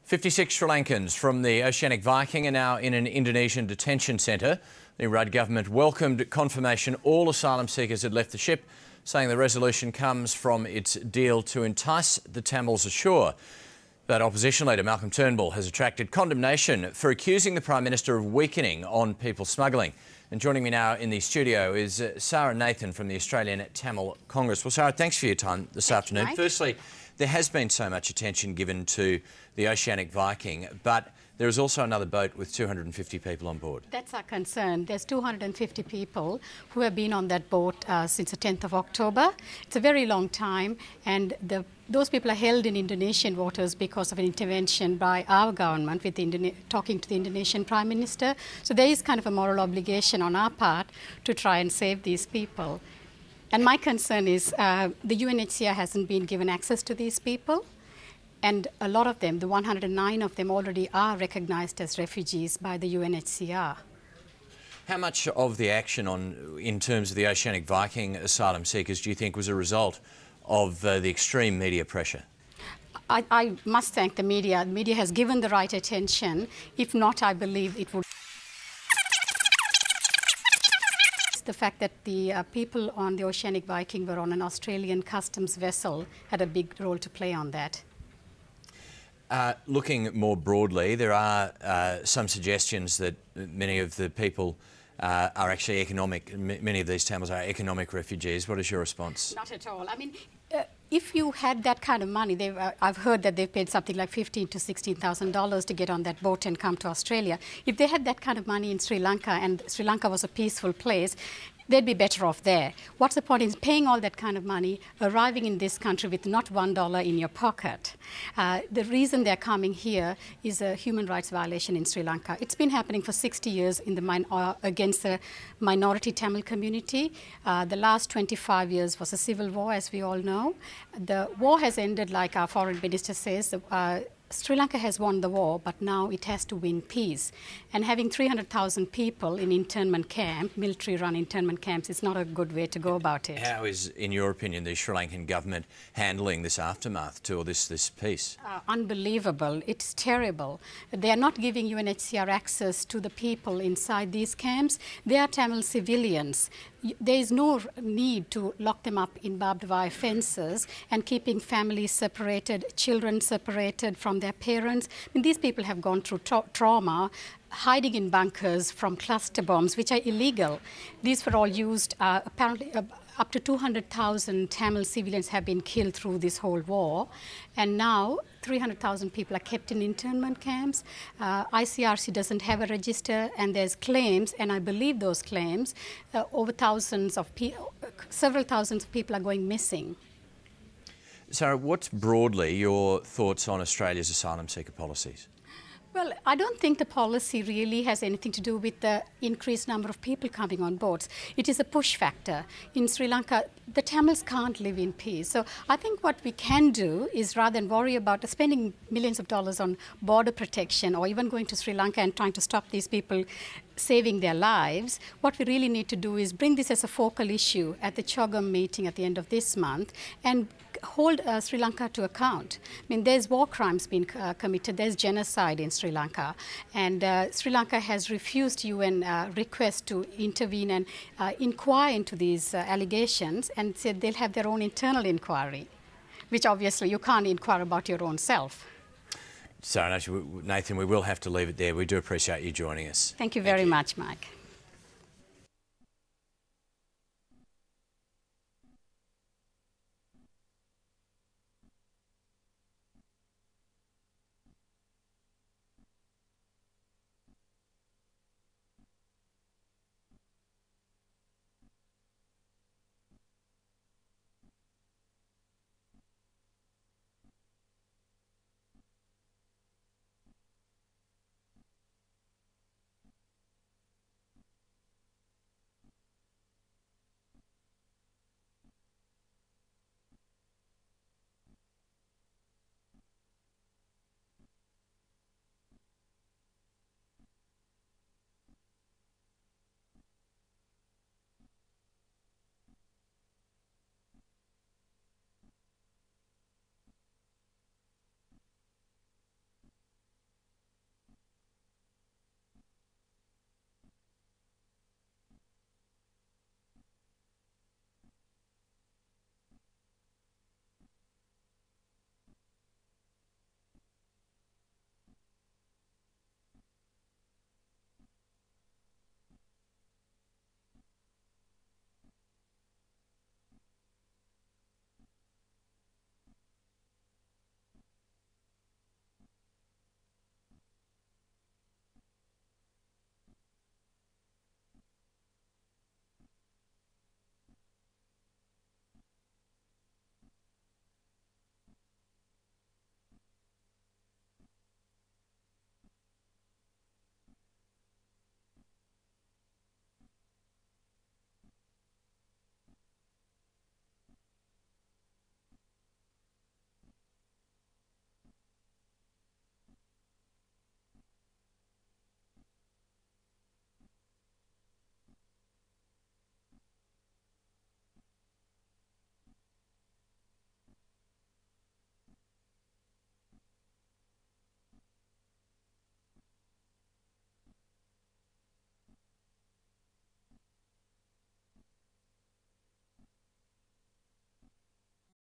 56 Sri Lankans from the Oceanic Viking are now in an Indonesian detention centre. The Rudd government welcomed confirmation all asylum seekers had left the ship, saying the resolution comes from its deal to entice the Tamils ashore. But opposition leader Malcolm Turnbull has attracted condemnation for accusing the Prime Minister of weakening on people smuggling. And joining me now in the studio is Sarah Nathan from the Australian Tamil Congress. Well, Sarah, thanks for your time this afternoon. Firstly, there has been so much attention given to the Oceanic Viking, but there is also another boat with 250 people on board. That's our concern. There's 250 people who have been on that boat since the 10th of October. It's a very long time, and those people are held in Indonesian waters because of an intervention by our government with talking to the Indonesian Prime Minister. So there is kind of a moral obligation on our part to try and save these people. And my concern is the UNHCR hasn't been given access to these people. And a lot of them, the 109 of them, already are recognised as refugees by the UNHCR. How much of the action in terms of the Oceanic Viking asylum seekers do you think was a result of the extreme media pressure? I must thank the media. The media has given the right attention. If not, I believe it would. The fact that the people on the Oceanic Viking were on an Australian customs vessel had a big role to play on that. Looking more broadly, there are some suggestions that many of the people are actually many of these Tamils are economic refugees. What is your response? Not at all. I mean, if you had that kind of money, I've heard that they've paid something like $15,000 to $16,000 to get on that boat and come to Australia. If they had that kind of money in Sri Lanka and Sri Lanka was a peaceful place, they'd be better off there. What's the point in paying all that kind of money, arriving in this country with not $1 in your pocket? The reason they're coming here is a human rights violation in Sri Lanka. It's been happening for 60 years against the minority Tamil community. The last 25 years was a civil war, as we all know. The war has ended, like our foreign minister says. Sri Lanka has won the war, but now it has to win peace. And having 300,000 people in internment camp, military-run internment camps, is not a good way to go about it. How is, in your opinion, the Sri Lankan government handling this aftermath to this peace? Unbelievable. It's terrible. They are not giving UNHCR access to the people inside these camps. They are Tamil civilians. There is no need to lock them up in barbed wire fences and keeping families separated, children separated from their parents. I mean, these people have gone through trauma, hiding in bunkers from cluster bombs, which are illegal. These were all used, apparently up to 200,000 Tamil civilians have been killed through this whole war. And now 300,000 people are kept in internment camps. ICRC doesn't have a register, and there's claims, and I believe those claims, several thousands of people are going missing. Sarah, what's broadly your thoughts on Australia's asylum seeker policies? Well, I don't think the policy really has anything to do with the increased number of people coming on boats. It is a push factor. In Sri Lanka, the Tamils can't live in peace. So I think what we can do is, rather than worry about spending millions of dollars on border protection or even going to Sri Lanka and trying to stop these people saving their lives, what we really need to do is bring this as a focal issue at the CHOGM meeting at the end of this month and hold Sri Lanka to account. I mean, there's war crimes being committed, there's genocide in Sri Lanka, and Sri Lanka has refused UN requests to intervene and inquire into these allegations, and said they'll have their own internal inquiry, which obviously you can't inquire about your own self. Sarah Nathan, we will have to leave it there. We do appreciate you joining us. Thank you very much, Mike.